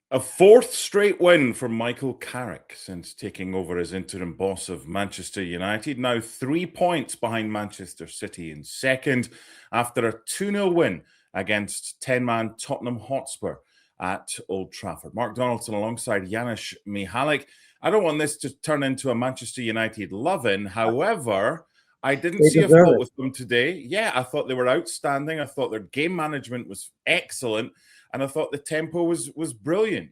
A fourth straight win for Michael Carrick since taking over as interim boss of Manchester United. Now 3 points behind Manchester City in second after a 2-0 win against 10-man Tottenham Hotspur at Old Trafford. Mark Donaldson alongside Janusz Michallik. I don't want this to turn into a Manchester United love-in. However, I didn't They see a deserve fault it. with them today. Yeah, I thought they were outstanding. I thought their game management was excellent. And I thought the tempo was brilliant.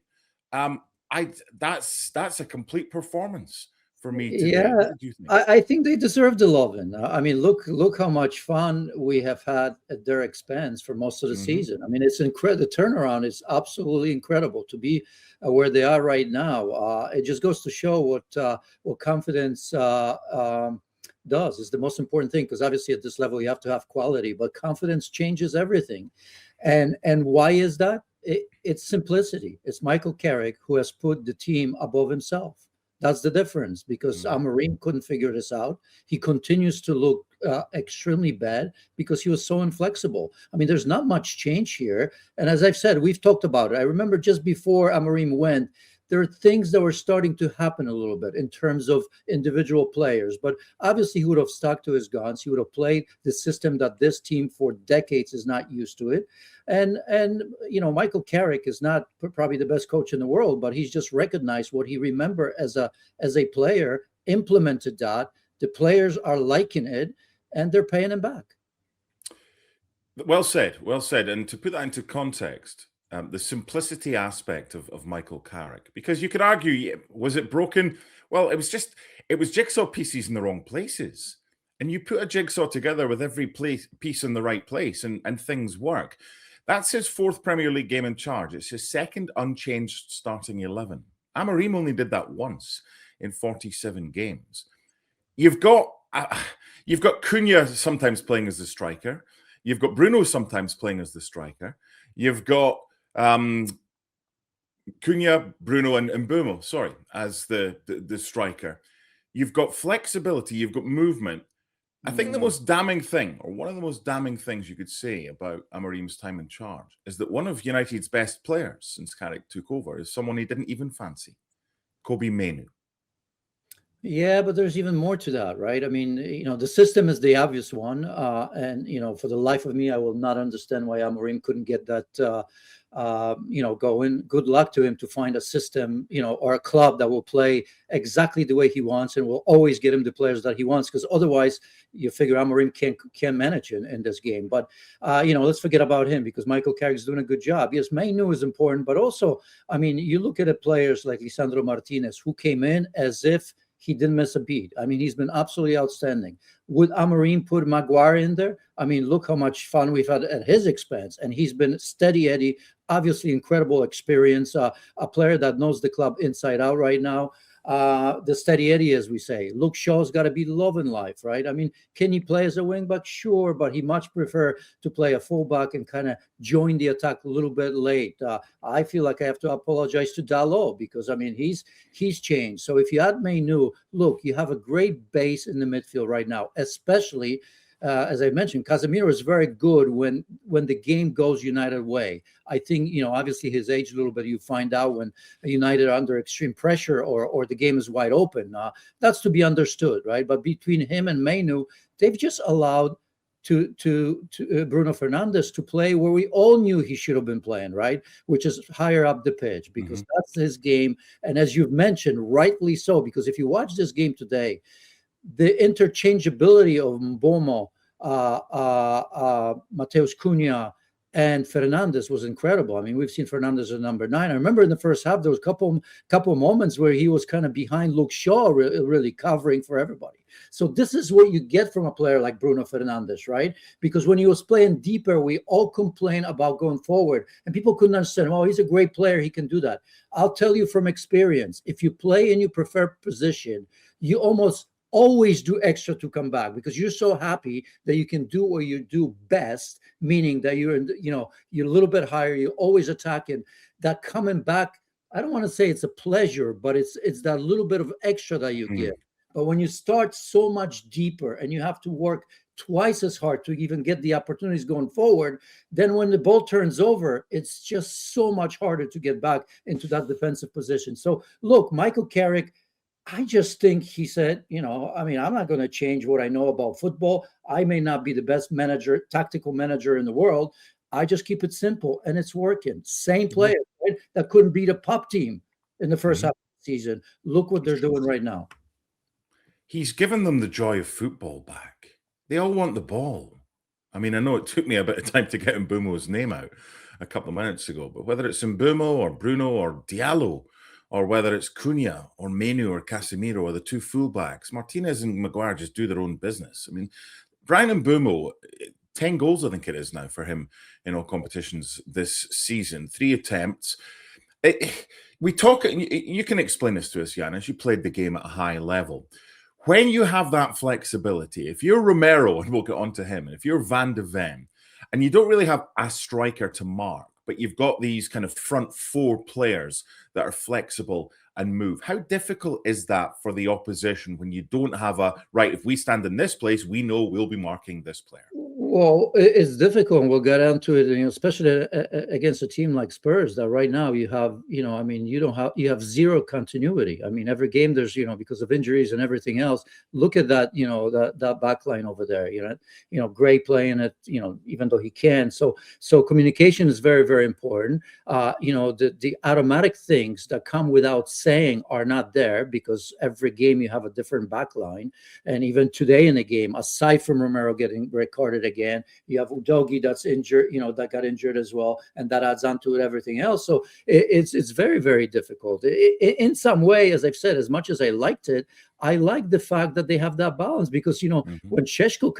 That's a complete performance for me today. Yeah, What did you think? I think they deserve the loving. I mean, look how much fun we have had at their expense for most of the season. I mean, it's incredible. The turnaround is absolutely incredible to be where they are right now. It just goes to show what confidence does. Is the most important thing, because obviously at this level you have to have quality, but confidence changes everything. And why is that? It's simplicity. It's Michael Carrick who has put the team above himself. That's the difference, because Amorim couldn't figure this out. He continues to look extremely bad because he was so inflexible. I mean, there's not much change here. And as I've said, we've talked about it. I remember just before Amorim went, there are things that were starting to happen a little bit in terms of individual players. But obviously, he would have stuck to his guns. He would have played the system that this team for decades is not used to it. And Michael Carrick is not probably the best coach in the world, but he's just recognized what he remembered as a player, implemented that. The players are liking it, and they're paying him back. Well said, well said. And to put that into context, the simplicity aspect of Michael Carrick, because you could argue, was it broken? Well, it was jigsaw pieces in the wrong places. And you put a jigsaw together with every piece in the right place, and things work. That's his fourth Premier League game in charge. It's his second unchanged starting 11. Amorim only did that once in 47 games. You've got Cunha sometimes playing as the striker. You've got Bruno sometimes playing as the striker. You've got Cunha, Bruno, and Mbumo, as the striker. You've got flexibility. You've got movement. I think the most damning thing, or one of the most damning things you could say about Amorim's time in charge, is that one of United's best players since Carrick took over is someone he didn't even fancy, Kobbie Mainoo. Yeah, but there's even more to that, right? I mean, the system is the obvious one, and for the life of me, I will not understand why Amorim couldn't get that, going. Good luck to him to find a system, or a club that will play exactly the way he wants and will always get him the players that he wants. Because otherwise, you figure Amorim can't manage in this game. But let's forget about him, because Michael Carrick's doing a good job. Yes, Mainoo is important, but also, I mean, you look at players like Lisandro Martinez, who came in as if he didn't miss a beat. I mean, he's been absolutely outstanding. Would Amorim put Maguire in there? I mean, look how much fun we've had at his expense. And he's been steady Eddie, obviously incredible experience, a player that knows the club inside out right now. The steady Eddie, as we say. Luke Shaw's got to be love in life, right? I mean, can he play as a wing back? Sure, but he much prefer to play a fullback and kind of join the attack a little bit late. I feel like I have to apologize to Dalot, because I mean he's changed. So if you add Mainoo, look, you have a great base in the midfield right now, especially. As I mentioned, Casemiro is very good when the game goes United way. I think, obviously his age a little bit, you find out when United are under extreme pressure or the game is wide open. That's to be understood, right? But between him and Mainoo, they've just allowed to Bruno Fernandes to play where we all knew he should have been playing, right? Which is higher up the pitch, because that's his game. And as you've mentioned, rightly so, because if you watch this game today, the interchangeability of Mbomo, Mateus Cunha, and Fernandes was incredible. I mean, we've seen Fernandes at number 9. I remember in the first half, there was a couple moments where he was kind of behind Luke Shaw, really covering for everybody. So this is what you get from a player like Bruno Fernandes, right? Because when he was playing deeper, we all complain about going forward, and people couldn't understand, oh, he's a great player, he can do that. I'll tell you from experience, if you play in your preferred position, you always do extra to come back, because you're so happy that you can do what you do best, meaning that you're a little bit higher, you're always attacking. That coming back, I don't want to say it's a pleasure, but it's that little bit of extra that you give. But when you start so much deeper and you have to work twice as hard to even get the opportunities going forward. Then when the ball turns over, it's just so much harder to get back into that defensive position. So look, Michael Carrick, I just think he said, I'm not going to change what I know about football. I may not be the best tactical manager in the world. I just keep it simple, and it's working. Same player, right, that couldn't beat a pup team in the first half of the season. Look what they're doing right now. He's given them the joy of football back. They all want the ball. I mean, I know it took me a bit of time to get Mbumo's name out a couple of minutes ago, but whether it's Mbumo or Bruno or Diallo, or whether it's Cunha or Menu or Casemiro or the two fullbacks, Martinez and Maguire just do their own business. I mean, Brian Mbumo, 10 goals, I think it is now for him in all competitions this season, 3 attempts. We talk, you can explain this to us, Janusz, you played the game at a high level. When you have that flexibility, if you're Romero, and we'll get on to him, and if you're Van de Ven, and you don't really have a striker to mark, but you've got these kind of front 4 players that are flexible and move. How difficult is that for the opposition when you don't have right, if we stand in this place, we know we'll be marking this player? Well, it's difficult, and we'll get into it, especially against a team like Spurs that right now you have, you have zero continuity. I mean, every game there's, because of injuries and everything else, look at that, that back line over there, Gray playing it, even though he can. So communication is very, very important. The automatic things that come without saying are not there, because every game you have a different back line. And even today in the game, aside from Romero getting red carded again, you have Udogie that's injured, that got injured as well, and that adds on to it everything else. So it's very, very difficult. In some way, as I've said, as much as I liked it, I like the fact that they have that balance, because when Šeško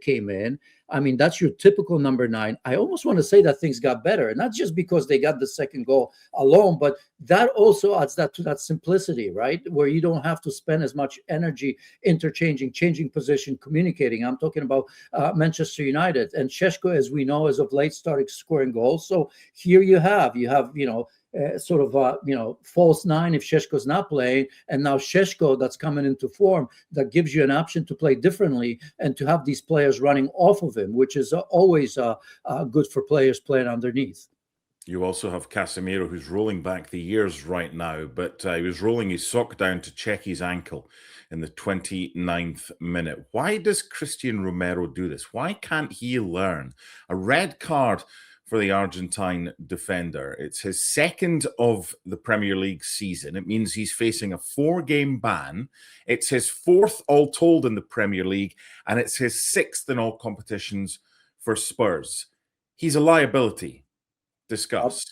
came in, I mean, that's your typical number 9. I almost want to say that things got better, and not just because they got the second goal alone, but that also adds that to that simplicity, right? Where you don't have to spend as much energy changing position, communicating. I'm talking about Manchester United, and Šeško, as we know, as of late, started scoring goals. So here you have sort of false 9 if Šeško's not playing, and now Šeško that's coming into form, that gives you an option to play differently and to have these players running off of him, which is always good for players playing underneath. You also have Casemiro, who's rolling back the years right now, but he was rolling his sock down to check his ankle in the 29th minute. Why does Christian Romero do this? Why can't he learn? A red card for the Argentine defender. It's his second of the Premier League season. It means he's facing a 4-game ban. It's his 4th all told in the Premier League, and it's his 6th in all competitions for Spurs. He's a liability. Discuss.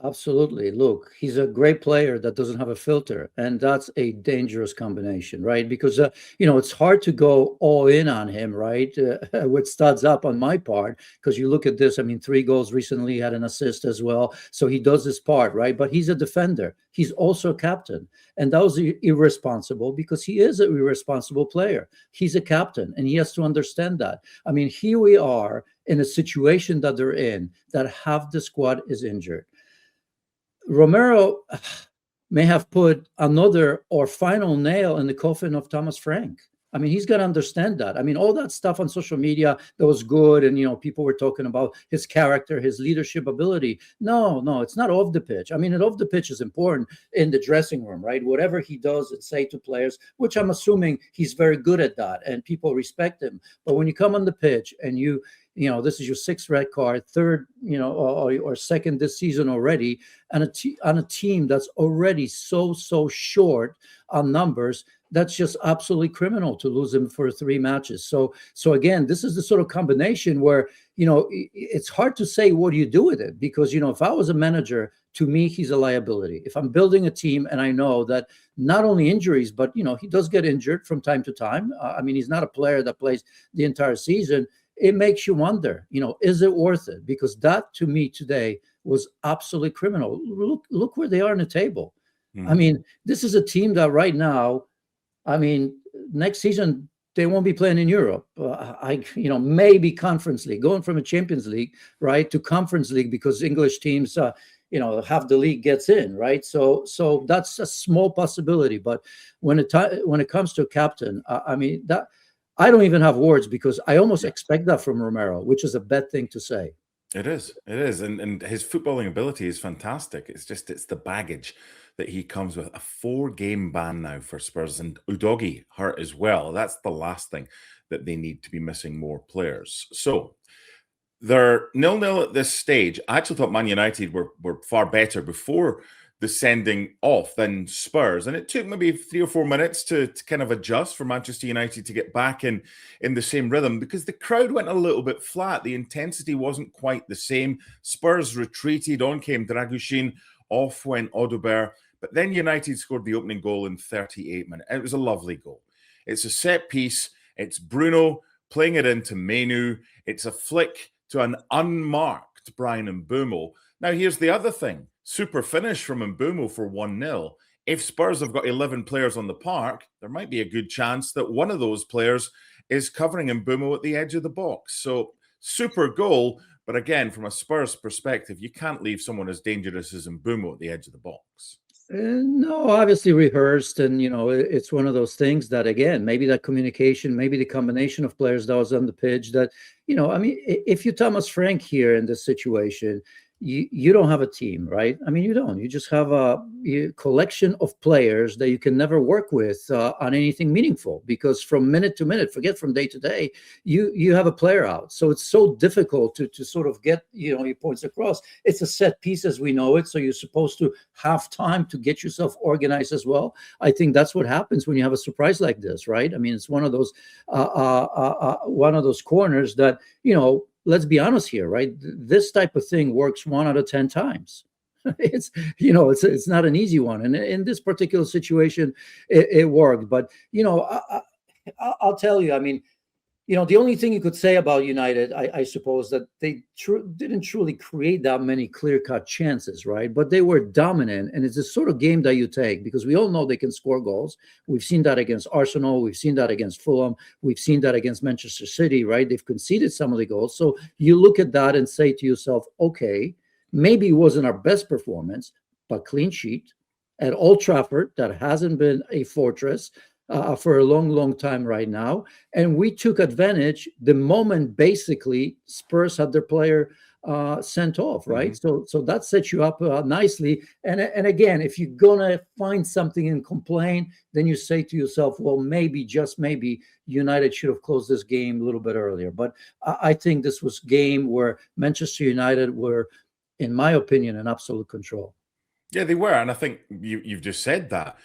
Absolutely. Look, he's a great player that doesn't have a filter, and that's a dangerous combination, right? Because it's hard to go all in on him, right? With studs up on my part, because you look at this. I mean, 3 goals recently, had an assist as well, so he does his part, right? But he's a defender. He's also a captain, and that was irresponsible, because he is an irresponsible player. He's a captain, and he has to understand that. I mean, here we are in a situation that they're in, that half the squad is injured. Romero may have put another or final nail in the coffin of Thomas Frank. I mean, he's got to understand that. I mean, all that stuff on social media that was good, and people were talking about his character, his leadership ability. No, it's not off the pitch. I mean, off the pitch is important in the dressing room, right? Whatever he does and say to players, which I'm assuming he's very good at that, and people respect him. But when you come on the pitch and this is your 6th red card, 3rd, or 2nd this season already, and on a team that's already so short on numbers, that's just absolutely criminal to lose him for 3 matches. So again, this is the sort of combination where, it's hard to say what do you do with it, because, if I was a manager, to me, he's a liability. If I'm building a team and I know that not only injuries, but, he does get injured from time to time. I mean, he's not a player that plays the entire season. It makes you wonder, is it worth it? Because that, to me, today was absolutely criminal. Look where they are on the table. I mean, this is a team that right now, I mean, next season, they won't be playing in Europe. Maybe Conference League, going from a Champions League, right, to Conference League, because English teams, half the league gets in, right? So that's a small possibility. But when it comes to a captain, I mean, that I don't even have words because I almost Yeah. expect that from Romero, which is a bad thing to say. It is, and his footballing ability is fantastic. It's the baggage that he comes with. A 4-game ban now for Spurs, and Udogie hurt as well. That's the last thing that they need to be missing more players. So they're 0-0 at this stage. I actually thought Man United were far better before the sending off than Spurs. And it took maybe 3 or 4 minutes to kind of adjust for Manchester United to get back in the same rhythm because the crowd went a little bit flat. The intensity wasn't quite the same. Spurs retreated, on came Dragushin, off went Odegaard. But then United scored the opening goal in 38 minutes. It was a lovely goal. It's a set piece. It's Bruno playing it into Menu. It's a flick to an unmarked Brian Mbeumo. Now, here's the other thing. Super finish from Mbeumo for 1-0. If Spurs have got 11 players on the park, there might be a good chance that one of those players is covering Mbeumo at the edge of the box. So, super goal. But again, from a Spurs perspective, you can't leave someone as dangerous as Mbeumo at the edge of the box. No, obviously rehearsed, and it's one of those things that again, maybe that communication, maybe the combination of players that was on the pitch. That I mean, if you Thomas Frank here in this situation, you don't have a team, right? I mean, you don't. You just have a collection of players that you can never work with on anything meaningful because from minute to minute, forget from day to day, you have a player out. So it's so difficult to sort of get your points across. It's a set piece as we know it, so you're supposed to have time to get yourself organized as well. I think that's what happens when you have a surprise like this, right? I mean, it's one of those corners that let's be honest here, right? This type of thing works 1 out of 10 times. It's not an easy one, and in this particular situation, it worked. But I'll tell you, I mean, the only thing you could say about United, I suppose, that they didn't truly create that many clear-cut chances, right? But they were dominant, and it's the sort of game that you take because we all know they can score goals. We've seen that against Arsenal. We've seen that against Fulham. We've seen that against Manchester City, right? They've conceded some of the goals. So you look at that and say to yourself, okay, maybe it wasn't our best performance, but clean sheet at Old Trafford, that hasn't been a fortress for a long, long time right now. And we took advantage the moment basically Spurs had their player sent off, right? Mm-hmm. So that sets you up nicely. And again, if you're going to find something and complain, then you say to yourself, well, maybe, just maybe, United should have closed this game a little bit earlier. But I think this was a game where Manchester United were, in my opinion, in absolute control. Yeah, they were. And I think you've just said that.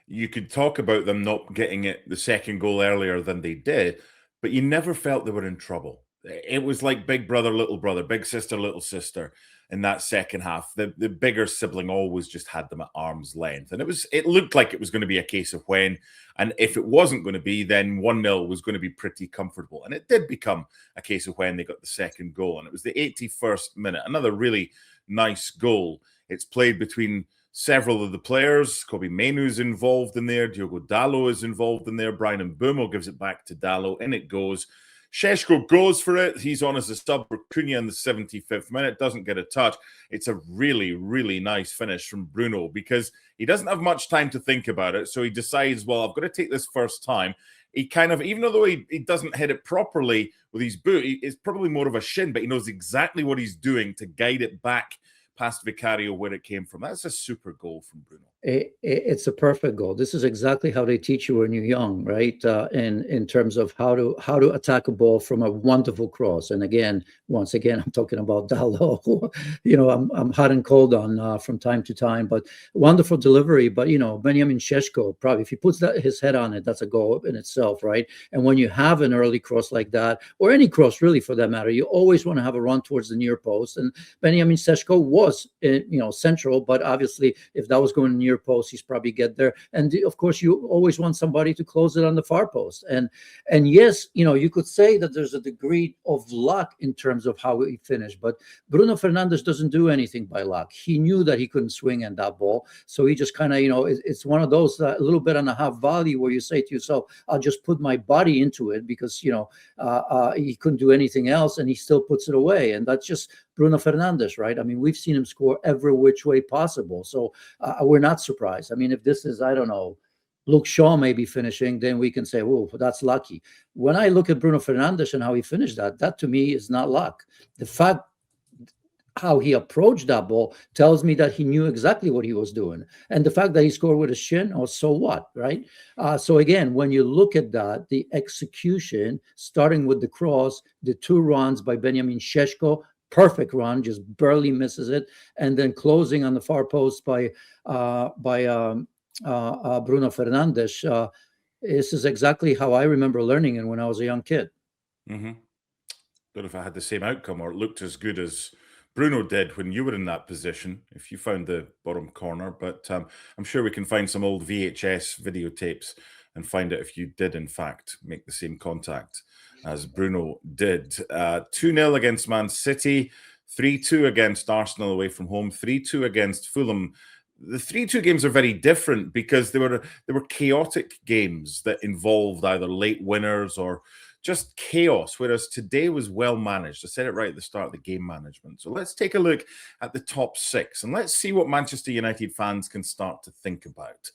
You could talk about them not getting the second goal earlier than they did, but you never felt they were in trouble. It was like big brother, little brother, big sister, little sister in that second half. The bigger sibling always just had them at arm's length. And it looked like it was going to be a case of when. And if it wasn't going to be, then 1-0 was going to be pretty comfortable. And it did become a case of when they got the second goal. And it was the 81st minute, another really nice goal. It's played between several of the players. Kobe Mainoo's involved in there. Diogo Dalot is involved in there. Brian Mbeumo gives it back to Dalot. In it goes. Šeško goes for it. He's on as a sub for Cunha in the 75th minute. Doesn't get a touch. It's a really, really nice finish from Bruno because he doesn't have much time to think about it. So he decides, well, I've got to take this first time. He kind of, even though he doesn't hit it properly with his boot, it's probably more of a shin, but he knows exactly what he's doing to guide it back past Vicario where it came from. That's a super goal from Bruno. It's a perfect goal. This is exactly how they teach you when you're young, right? In terms of how to attack a ball from a wonderful cross. And again, once again, I'm talking about Dalot. I'm hot and cold on from time to time, but wonderful delivery. But Benjamin Šeško, probably if he puts his head on it, that's a goal in itself, right? And when you have an early cross like that, or any cross really for that matter, you always want to have a run towards the near post. And Benjamin Šeško was, central, but obviously if that was going near post, he's probably get there. And of course, you always want somebody to close it on the far post. And yes, you could say that there's a degree of luck in terms of how he finished, but Bruno Fernandes doesn't do anything by luck. He knew that he couldn't swing at that ball, so he just kind of, it's one of those a little bit on a half volley where you say to yourself, I'll just put my body into it because he couldn't do anything else, and he still puts it away. And that's just Bruno Fernandes, right? I mean, we've seen him score every which way possible, so we're not surprised. I mean, if this is, I don't know, Luke Shaw may be finishing, then we can say, oh, that's lucky. When I look at Bruno Fernandes and how he finished that to me is not luck. The fact how he approached that ball tells me that he knew exactly what he was doing. And the fact that he scored with his shin, or so what, right? So again, when you look at that, the execution, starting with the cross, the two runs by Benjamin Šeško, perfect run, just barely misses it, and then closing on the far post by Bruno Fernandes. This is exactly how I remember learning it when I was a young kid. Mm-hmm. Don't know if I had the same outcome or it looked as good as Bruno did when you were in that position, if you found the bottom corner. But I'm sure we can find some old VHS videotapes and find out if you did, in fact, make the same contact as Bruno did. 2-0 against Man City, 3-2 against Arsenal away from home, 3-2 against Fulham. The 3-2 games are very different because they were chaotic games that involved either late winners or just chaos, whereas today was well managed. I said it right at the start of the game management. So let's take a look at the top six and let's see what Manchester United fans can start to think about.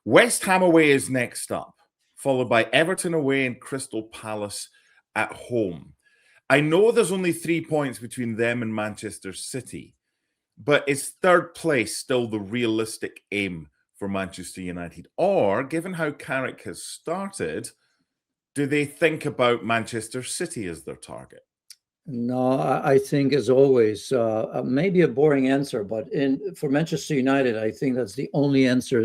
West Ham away is next up, followed by Everton away and Crystal Palace at home. I know there's only 3 points between them and Manchester City, but is third place still the realistic aim for Manchester United? Or, given how Carrick has started, do they think about Manchester City as their target? No, I think, as always, maybe a boring answer, but for Manchester United, I think that's the only answer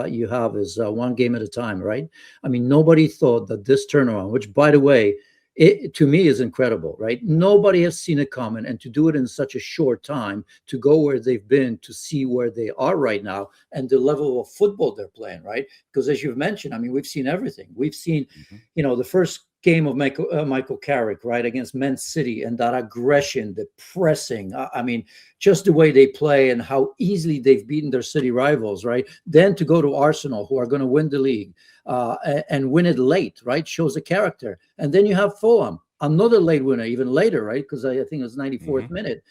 you have is one game at a time, right? I mean, nobody thought that this turnaround, which, by the way, it to me is incredible, right? Nobody has seen it coming, and to do it in such a short time, to go where they've been, to see where they are right now, and the level of football they're playing, right? Because as you've mentioned, I mean, we've seen everything. We've seen, the first game of Michael Carrick, right, against Man City, and that aggression, the pressing. I mean, just the way they play and how easily they've beaten their city rivals, right? Then to go to Arsenal, who are going to win the league and win it late, right, shows a character. And then you have Fulham, another late winner, even later, right? Because I think it was 94th minute,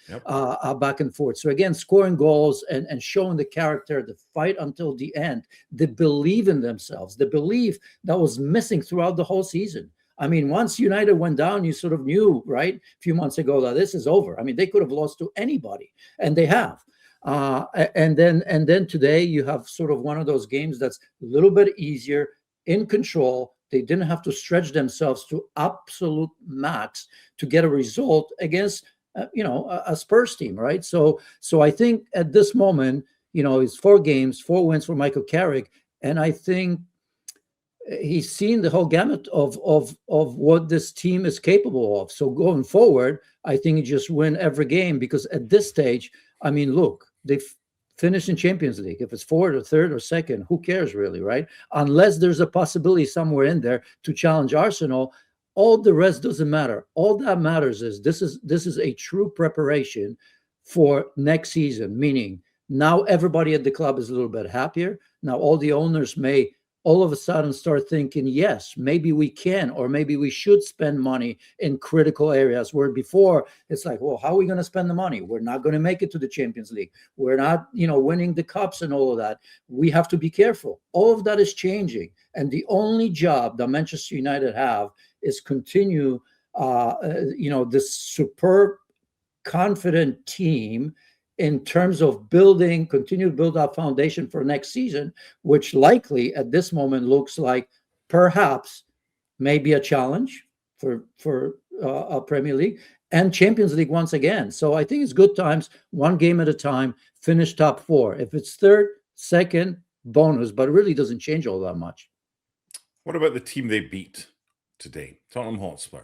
back and forth. So again, scoring goals and showing the character, the fight until the end, the belief in themselves, the belief that was missing throughout the whole season. I mean, once United went down, you sort of knew, right, a few months ago, that this is over. I mean, they could have lost to anybody, and they have. And then today you have sort of one of those games that's a little bit easier, in control. They didn't have to stretch themselves to absolute max to get a result against, a Spurs team, right? So I think at this moment, it's 4 games, 4 wins for Michael Carrick, and I think he's seen the whole gamut of what this team is capable of. So going forward, I think he just win every game, because at this stage, I mean, look, they've finished in Champions League. If it's 4th or 3rd or 2nd, who cares really, right? Unless there's a possibility somewhere in there to challenge Arsenal, all the rest doesn't matter. All that matters is this is a true preparation for next season, meaning now everybody at the club is a little bit happier. Now all the owners may all of a sudden start thinking, yes, maybe we can, or maybe we should spend money in critical areas, where before it's like, well, how are we going to spend the money? We're not going to make it to the Champions League. We're not, winning the cups and all of that. We have to be careful. All of that is changing. And the job that Manchester United have is continue, this superb, confident team in terms of continue to build our foundation for next season, which likely at this moment looks like perhaps maybe a challenge for a Premier League and Champions League once again. So I think it's good times, one game at a time, finish top 4. If it's 3rd, 2nd, bonus, but it really doesn't change all that much. What about the team they beat today, Tottenham Hotspur?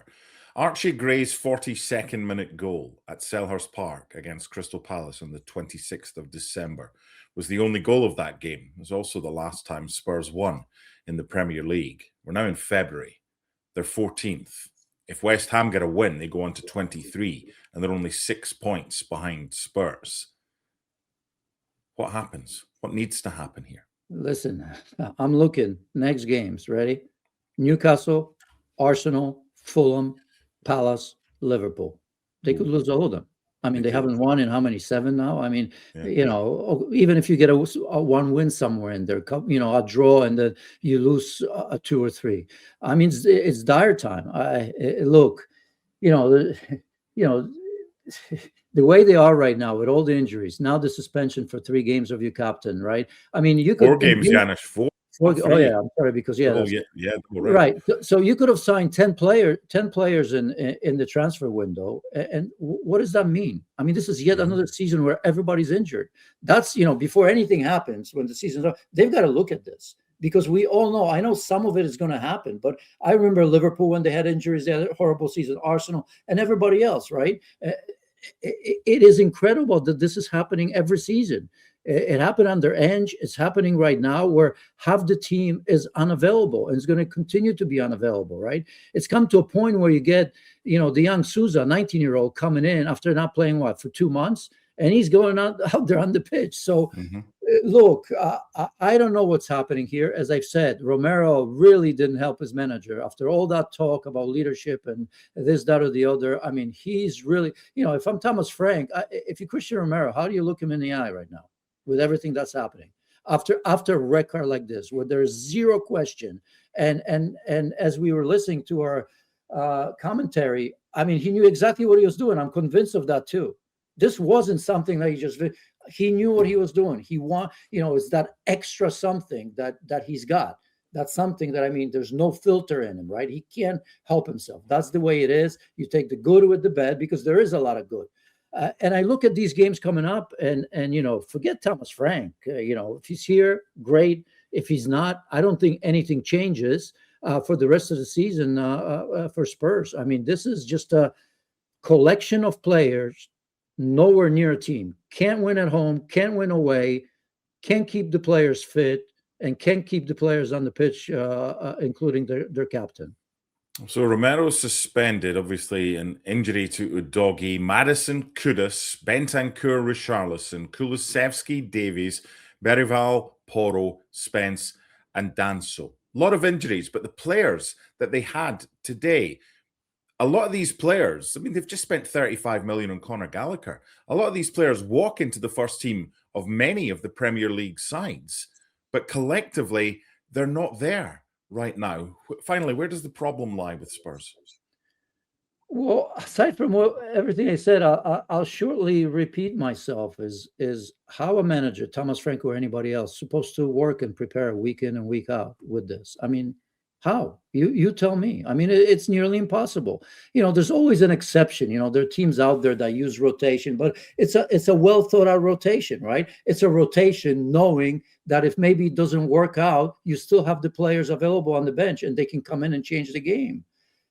Archie Gray's 42nd minute goal at Selhurst Park against Crystal Palace on the 26th of December was the only goal of that game. It was also the last time Spurs won in the Premier League. We're now in February. They're 14th. If West Ham get a win, they go on to 23, and they're only 6 points behind Spurs. What happens? What needs to happen here? Listen, I'm looking next games. Ready? Newcastle, Arsenal, Fulham, Palace, Liverpool. They could lose all of them. I mean, they Ridiculous. haven't won in how many? 7 now? I mean, Yeah. even if you get a one win somewhere in there, a draw, and then you lose a 2 or 3. I mean, it's dire time. Look, you know, you know, the way they are right now with all the injuries, now the suspension for 3 games of your captain, right? I mean, you could 4 games, Janusz. 4. Oh 3. yeah, I'm sorry, because Oh, that's yeah, right. right. So you could have signed 10 players in the transfer window. And what does that mean? I mean, this is yet another season where everybody's injured. That's, before anything happens, when the season's up, they've got to look at this, because we all know, I know some of it is going to happen, but I remember Liverpool when they had injuries, they had a horrible season, Arsenal and everybody else, right? It is incredible that this is happening every season. It happened under Ange. It's happening right now, where half the team is unavailable and is going to continue to be unavailable, right? It's come to a point where you get, the young Souza, 19-year-old, coming in after not playing, for 2 months, and he's going out there on the pitch. So, look, I don't know what's happening here. As I've said, Romero really didn't help his manager after all that talk about leadership and this, that, or the other. I mean, he's really, if I'm Thomas Frank, if you're Christian Romero, how do you look him in the eye right now with everything that's happening after a record like this, where there's zero question? And as we were listening to our commentary, I mean, he knew exactly what he was doing. I'm convinced of that too. This wasn't something that he knew what he was doing. He it's that extra something that he's got. That's something that, I mean, there's no filter in him, right? He can't help himself. That's the way it is. You take the good with the bad, because there is a lot of good. And I look at these games coming up, and forget Thomas Frank. If he's here, great. If he's not, I don't think anything changes for the rest of the season for Spurs. I mean, this is just a collection of players, nowhere near a team. Can't win at home, can't win away, can't keep the players fit, and can't keep the players on the pitch, including their captain. So Romero suspended, obviously an injury to Udogie, Madison, Kudus, Bentancur, Richarlison, Kulusevski, Davies, Berival, Porro, Spence, and Danso. A lot of injuries, but the players that they had today, a lot of these players, I mean, they've just spent 35 million on Conor Gallagher. A lot of these players walk into the first team of many of the Premier League sides, but collectively, they're not there right now. Finally, where does the problem lie with Spurs? Well, aside from everything I said, I'll shortly repeat myself. Is how a manager, Thomas Frank or anybody else, supposed to work and prepare week in and week out with this? I mean, how? You tell me. I mean, it's nearly impossible. There's always an exception. There are teams out there that use rotation, but it's a well thought out rotation, right? It's a rotation knowing that if maybe it doesn't work out, you still have the players available on the bench and they can come in and change the game.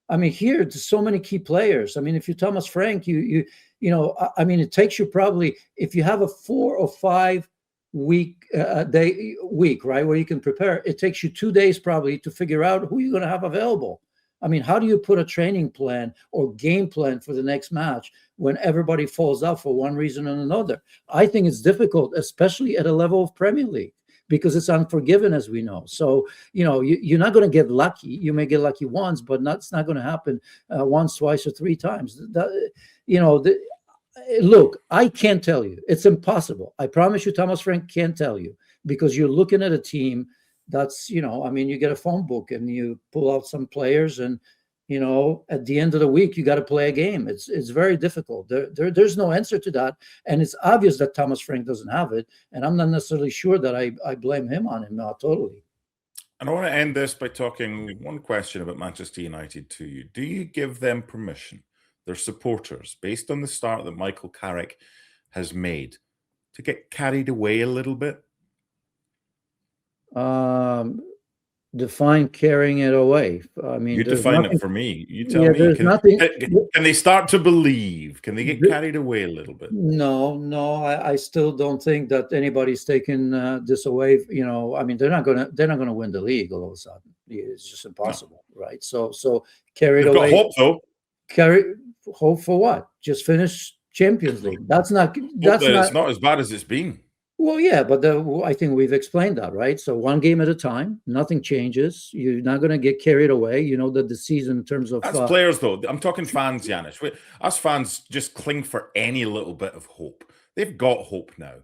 I mean, here there's so many key players. I mean, if you're Thomas Frank, I mean, it takes you probably, if you have a 4 or 5 week, right, where you can prepare, it takes you 2 days probably to figure out who you're going to have available. I mean, how do you put a training plan or game plan for the next match when everybody falls out for one reason or another? I think it's difficult, especially at a level of Premier League, because it's unforgiven, as we know. So, you're not going to get lucky. You may get lucky once, but it's not going to happen once, twice, or 3 times. Look, I can't tell you. It's impossible. I promise you, Thomas Frank can't tell you, because you're looking at a team that's, I mean, you get a phone book and you pull out some players, and, at the end of the week, you got to play a game. It's very difficult. There's no answer to that. And it's obvious that Thomas Frank doesn't have it. And I'm not necessarily sure that I blame him on him, not totally. And I want to end this by talking one question about Manchester United to you. Do you give them permission, their supporters, based on the start that Michael Carrick has made, to get carried away a little bit? Define carrying it away. I mean, you define it for me. You tell me. There's nothing. Can they start to believe? Can they get carried away a little bit? No. I still don't think that anybody's taking this away. I mean, they're not gonna win the league all of a sudden. It's just impossible, right? So carried They've away. Got hope though. Hope for what? Just finish Champions League. It's not as bad as it's been. Well, yeah, but I think we've explained that, right? So one game at a time, nothing changes. You're not going to get carried away. You know that the season, in terms of That's players, though. I'm talking fans, Janusz. Us fans just cling for any little bit of hope. They've got hope now.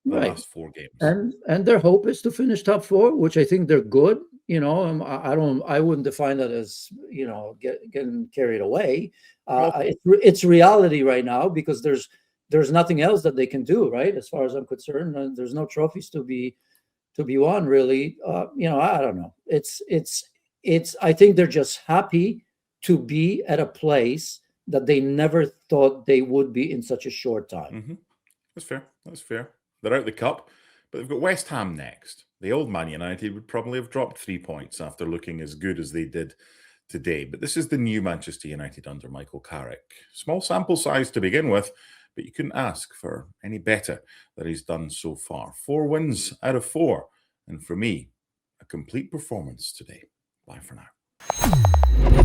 The right, last 4 games. and their hope is to finish top four, which I think they're good. You know, I wouldn't define that as, you know, getting carried away. Well, It's reality right now because there's nothing else that they can do, right? As far as I'm concerned, there's no trophies to be won, really. You know, I don't know. It's. I think they're just happy to be at a place that they never thought they would be in such a short time. That's fair. That's fair. They're out the cup, but they've got West Ham next. The old Man United would probably have dropped 3 points after looking as good as they did today. But this is the new Manchester United under Michael Carrick. Small sample size to begin with, but you couldn't ask for any better that he's done so far. 4 wins out of 4. And for me, a complete performance today. Bye for now.